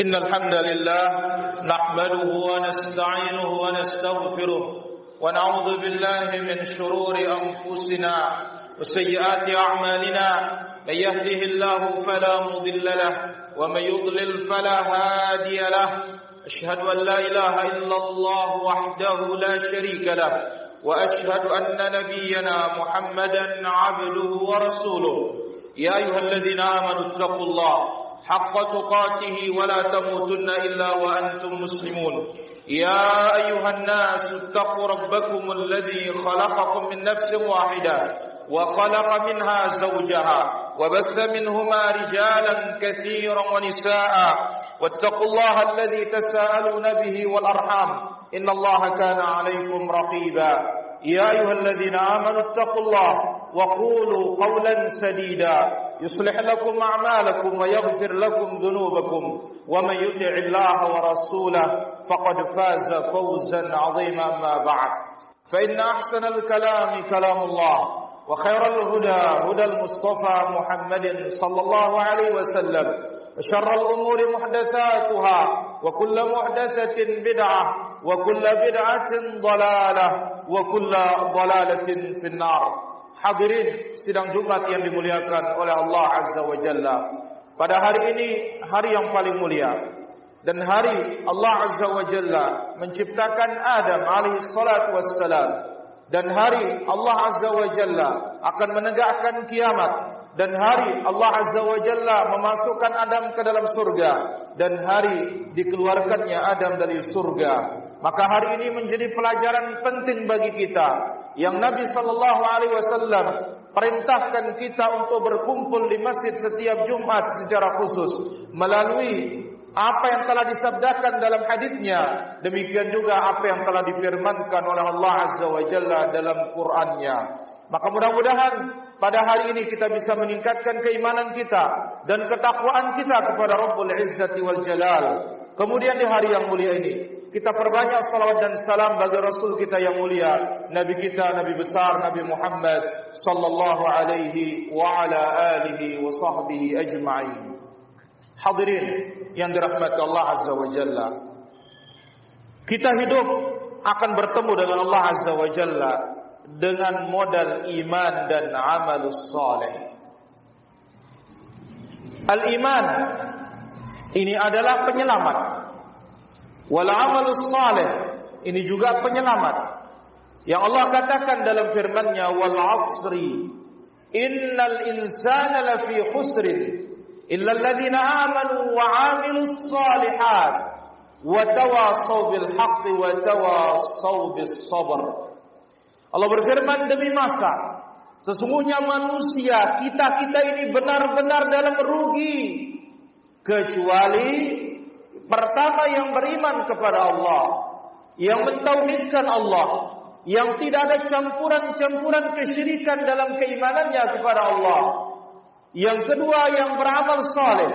إن الحمد لله نحمده ونستعينه ونستغفره ونعوذ بالله من شرور أنفسنا وسيئات أعمالنا من يهده الله فلا مضل له ومن يضلل فلا هادي له أشهد أن لا إله إلا الله وحده لا شريك له وأشهد أن نبينا محمدا عبده ورسوله يا أيها الذين آمنوا اتقوا الله حق تقاته ولا تموتن إلا وأنتم مسلمون يا أيها الناس اتقوا ربكم الذي خلقكم من نفس واحدة وخلق منها زوجها وبث منهما رجالا كثيرا ونساء واتقوا الله الذي تساءلون به والأرحام إن الله كان عليكم رقيبا يا أيها الذين آمنوا اتقوا الله وقولوا قولا سديدا يصلح لكم أعمالكم ويغفر لكم ذنوبكم ومن يطع الله ورسوله فقد فاز فوزا عظيما أما بعد فإن أحسن الكلام كلام الله وخير الهدى هدى المصطفى محمد صلى الله عليه وسلم وشر الأمور محدثاتها وكل محدثة بدعة وكل بدعة ضلالة وكل ضلالة في النار. Hadirin sidang Jumat yang dimuliakan oleh Allah Azza wa Jalla. Pada hari ini hari yang paling mulia dan hari Allah Azza wa Jalla menciptakan Adam alaihi salatu wassalam, dan hari Allah Azza wa Jalla akan menegakkan kiamat, dan hari Allah Azza wa Jalla memasukkan Adam ke dalam surga, dan hari dikeluarkannya Adam dari surga. Maka hari ini menjadi pelajaran penting bagi kita yang Nabi sallallahu alaihi wasallam perintahkan kita untuk berkumpul di masjid setiap Jumat secara khusus melalui apa yang telah disabdakan dalam hadisnya, demikian juga apa yang telah difirmankan oleh Allah Azza wa Jalla dalam Qur'annya. Maka mudah-mudahan pada hari ini kita bisa meningkatkan keimanan kita dan ketakwaan kita kepada Rabbul Izzati wal Jalal. Kemudian di hari yang mulia ini kita perbanyak salawat dan salam bagi Rasul kita yang mulia, Nabi kita, Nabi besar, Nabi Muhammad sallallahu alaihi wa ala alihi wa sahbihi ajma'in. Hadirin yang dirahmati Allah Azza wa Jalla, kita hidup akan bertemu dengan Allah Azza wa Jalla dengan modal iman dan amalus saleh. Al-iman ini adalah penyelamat, wal amalus saleh ini juga penyelamat. Yang Allah katakan dalam firman-Nya, wal asri innal insana lafi khusrin illa alladhina amanu wa 'amilus salihat wa tawasaw bil haqqi wa tawasaw bis sabr. Allah berfirman, demi masa sesungguhnya manusia kita ini benar-benar dalam rugi, kecuali pertama yang beriman kepada Allah, yang mentauhidkan Allah, yang tidak ada campuran-campuran kesyirikan dalam keimanannya kepada Allah. Yang kedua yang beramal saleh,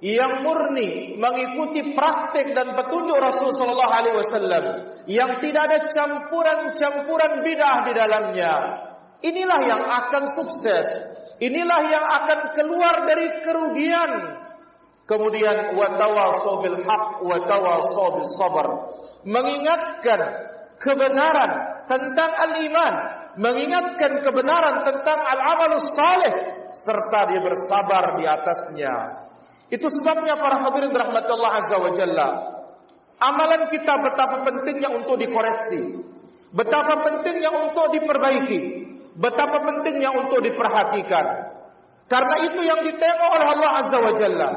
yang murni mengikuti praktik dan petunjuk Rasul sallallahu alaihi wasallam, yang tidak ada campuran-campuran bidah di dalamnya. Inilah yang akan sukses, inilah yang akan keluar dari kerugian. Kemudian wa tawasaw bil haqq wa tawasaw bis sabr, mengingatkan kebenaran tentang al-iman, mengingatkan kebenaran tentang al-amalus saleh, serta dia bersabar di atasnya. Itu sebabnya para hadirin rahmat Allah Azza wa Jalla, amalan kita betapa pentingnya untuk dikoreksi, betapa pentingnya untuk diperbaiki, betapa pentingnya untuk diperhatikan. Karena itu yang ditengok oleh Allah Azza wa Jalla,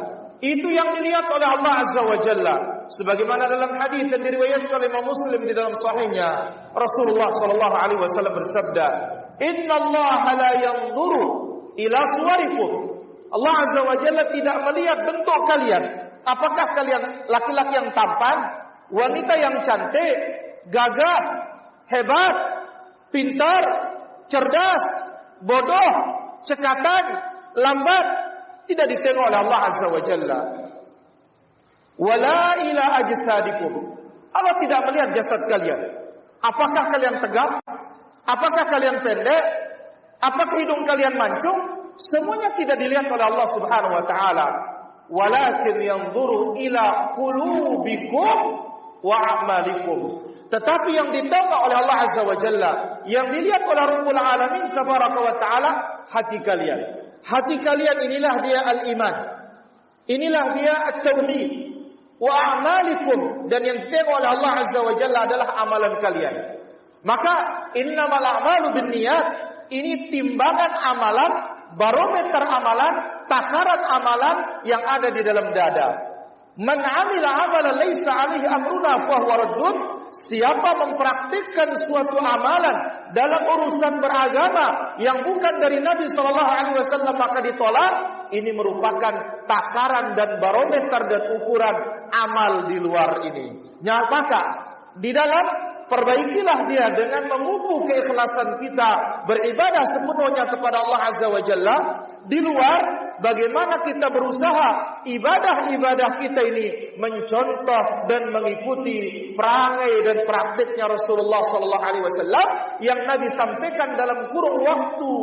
itu yang dilihat oleh Allah Azza wa Jalla. Sebagaimana dalam hadis yang diriwayatkan oleh Imam Muslim di dalam sahihnya, Rasulullah sallallahu alaihi wasallam bersabda, "Innallaha la yanzuru ila suwarikum." Allah Azza wa Jalla tidak melihat bentuk kalian. Apakah kalian laki-laki yang tampan, wanita yang cantik, gagah, hebat, pintar, cerdas, bodoh, cekatan, lambat? Tidak ditengok oleh Allah Azza wa Jalla. Wala ila ajsadikum. Allah tidak melihat jasad kalian. Apakah kalian tegap? Apakah kalian pendek? Apakah hidung kalian mancung? Semuanya tidak dilihat oleh Allah Subhanahu wa taala. walakin yanzuru ila qulubikum wa a'malikum. Tetapi yang ditengok oleh Allah Azza wa Jalla, yang dilihat oleh Rabbul Alamin tabaraka wa taala, hati kalian. Hati kalian inilah dia al-iman. Inilah dia at-tauhid. Wa a'malikum, dan yang ditengok oleh Allah Azza wa Jalla adalah amalan kalian. Maka innamal a'malu binniyat, ini timbangan amalan, barometer amalan, takaran amalan yang ada di dalam dada. Man 'amila 'amalan laisa 'alaihi amruna fa huwa raddun. Siapa mempraktikkan suatu amalan dalam urusan beragama yang bukan dari Nabi sallallahu alaihi wasallam maka ditolak. Ini merupakan takaran dan barometer dan ukuran amal di luar ini. Maka di dalam perbaikilah dia dengan memupuk keikhlasan kita beribadah sepenuhnya kepada Allah Azza wa Jalla. Di luar, bagaimana kita berusaha ibadah-ibadah kita ini mencontoh dan mengikuti perangai dan praktiknya Rasulullah sallallahu alaihi wasallam yang Nabi sampaikan dalam kurun waktu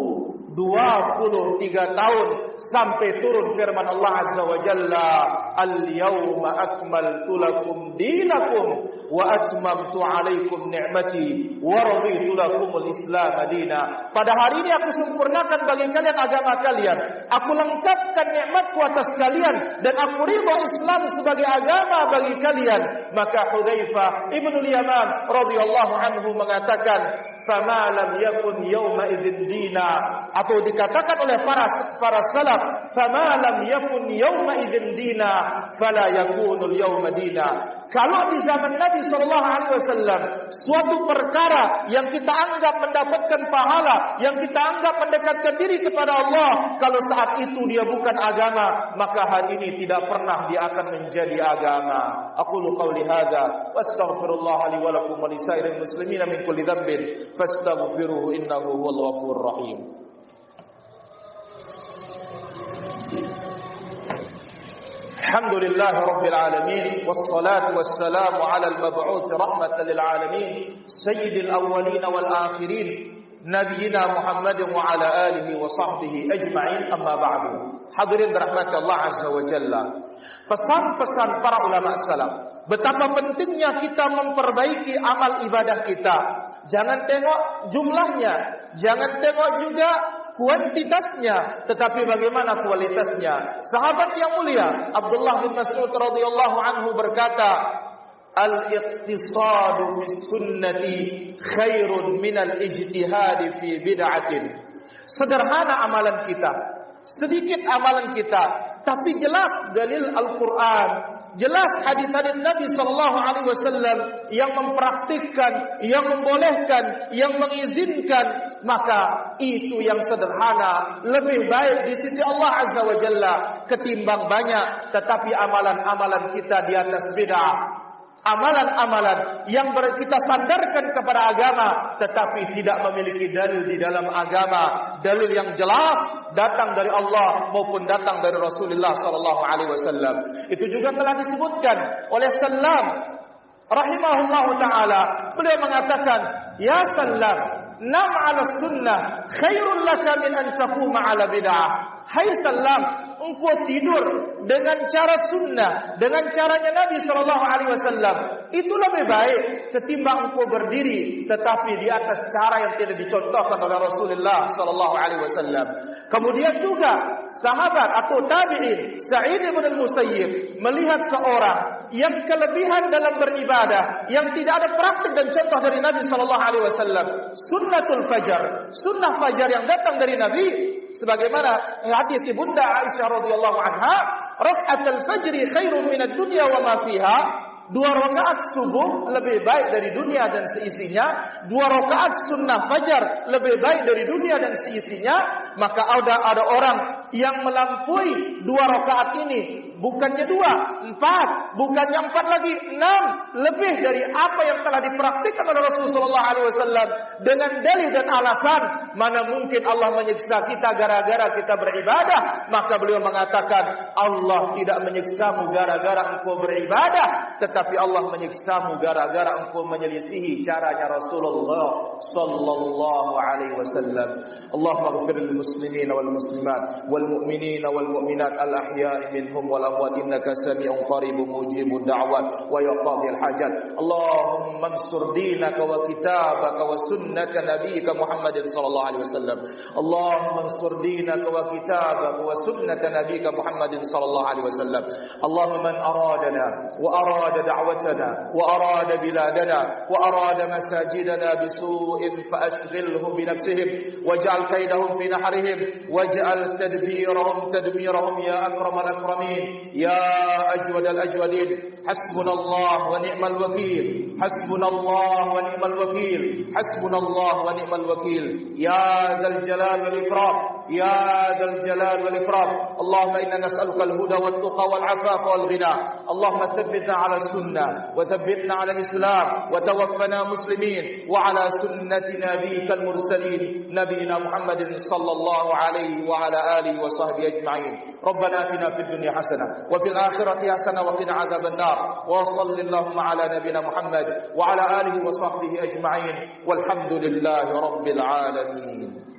23 tahun sampai turun firman Allah Azza wa Jalla, "Al-yawma akmaltu lakum dinakum wa atmamtu 'alaikum ni'mati wa raditu lakumul Islam madina." Pada hari ini aku sempurnakan bagi kalian agama kalian. Aku lengkapkan nikmatku atas kalian dan aku ridha Islam sebagai agama bagi kalian. Maka Hudzaifah ibnul Yaman radhiyallahu anhu mengatakan, "Fama lam yakun yawma idzin dina." Atau dikatakan oleh para salaf, "Fama lam yakun yawma idzin dina, fala yakunul yawma dina." Kalau di zaman Nabi sallallahu alaihi wasallam suatu perkara yang kita anggap mendapatkan pahala, yang kita anggap mendekatkan diri kepada Allah, kalau saat itu dia bukan agama, maka hari ini tidak pernah dia akan menjadi agama. Aqulu qauli hadza wastaghfirullah li wa lakum wa lisairil muslimin min kulli dhanbin fastaghfiruhu innahu huwal ghafurur rahim. Alhamdulillah rabbil alamin wassalatu wassalamu ala al-mab'uts rahmatan lil alamin sayyidil awwalin wal akhirin nabiyina Muhammadin wa ala alihi wa sahbihi ajma'in, amma ba'du. Hadirin dirahmati Allah Azza wa Jalla. Pesan-pesan para ulama salaf, betapa pentingnya kita memperbaiki amal ibadah kita. Jangan tengok jumlahnya, jangan tengok juga kuantitasnya, tetapi bagaimana kualitasnya. Sahabat yang mulia Abdullah bin Mas'ud radhiyallahu anhu berkata, "Al-iqtisadu fi sunnati khairun min al-ijtihadi fi bid'atin." Sederhana amalan kita, sedikit amalan kita, tapi jelas dalil Al-Quran, jelas hadis-hadis Nabi sallallahu alaihi wasallam yang mempraktikkan, yang membolehkan, yang mengizinkan, maka itu yang sederhana lebih baik di sisi Allah Azza wa Jalla ketimbang banyak tetapi amalan-amalan kita di atas bid'ah. Amalan-amalan yang kita sandarkan kepada agama tetapi tidak memiliki dalil di dalam agama, dalil yang jelas datang dari Allah maupun datang dari Rasulullah sallallahu alaihi wasallam. Itu juga telah disebutkan oleh Sallam rahimahullahu taala. Beliau mengatakan, "Ya Sallam, nam 'ala sunnah khairul laka min an taquma 'ala bid'ah." Hai Sallam, engkau tidur dengan cara sunnah, dengan caranya Nabi sallallahu alaihi wasallam, itu lebih baik ketimbang engkau berdiri tetapi di atas cara yang tidak dicontohkan oleh Rasulullah sallallahu alaihi wasallam. Kemudian juga sahabat atau tabi'in Sa'id bin al-Musayyib melihat seorang yang kelebihan dalam beribadah, yang tidak ada praktik dan contoh dari Nabi sallallahu alaihi wasallam. Sunnatul fajar, sunnah fajar yang datang dari Nabi, sebagaimana hadis Ibunda Aisyah radhiyallahu anha, "Raka'atul fajri khairun minad dunya wa ma fiha." 2 rakaat subuh lebih baik dari dunia dan seisinya. 2 rakaat sunnah fajar lebih baik dari dunia dan seisinya. Maka ada orang yang melampaui 2 rakaat ini, bukannya 2, 4, bukannya 4 lagi, 6 lebih dari apa yang telah dipraktikkan oleh Rasulullah SAW dengan dalil dan alasan. Mana mungkin Allah menyiksa kita gara-gara kita beribadah? Maka beliau mengatakan, Allah tidak menyiksamu gara-gara engkau beribadah, tetapi Allah menyiksamu gara-gara engkau menyelisihi caranya Rasulullah sallallahu alaihi wasallam. Allahumma ighfir lil muslimin wal muslimat wal mu'minin wal mu'minat al ahya'i minhum wal والأموات إنك سميع قريب مجيب الدعوات ويا قاضي الحاجات اللهم انصر دينك وكتابك وسنة نبيك محمد صلى الله عليه وسلم اللهم انصر دينك وكتابك وسنة نبيك محمد صلى الله عليه وسلم اللهم من أرادنا وأراد دعوتنا وأراد بلادنا وأراد مساجدنا بسوء فأشغله بنفسهم واجعل كيدهم في نحرهم واجعل تدميرهم يا أكرم الأكرمين يا أجود الأجودين حسبنا الله ونعم الوكيل حسبنا الله ونعم الوكيل حسبنا الله ونعم الوكيل يا ذا الجلال والإكرام يا ذا الجلال والإكرام اللهم إنا نسألك الهدى والتقى والعفاف والغنى اللهم ثبتنا على السنة وثبتنا على الإسلام وتوفنا مسلمين وعلى سنة نبيك المرسلين نبينا محمد صلى الله عليه وعلى آله وصحبه أجمعين ربنا آتنا في الدنيا حسنة وفي الآخرة حسنة وقنا عذاب النار وصل اللهم على نبينا محمد وعلى آله وصحبه أجمعين والحمد لله رب العالمين.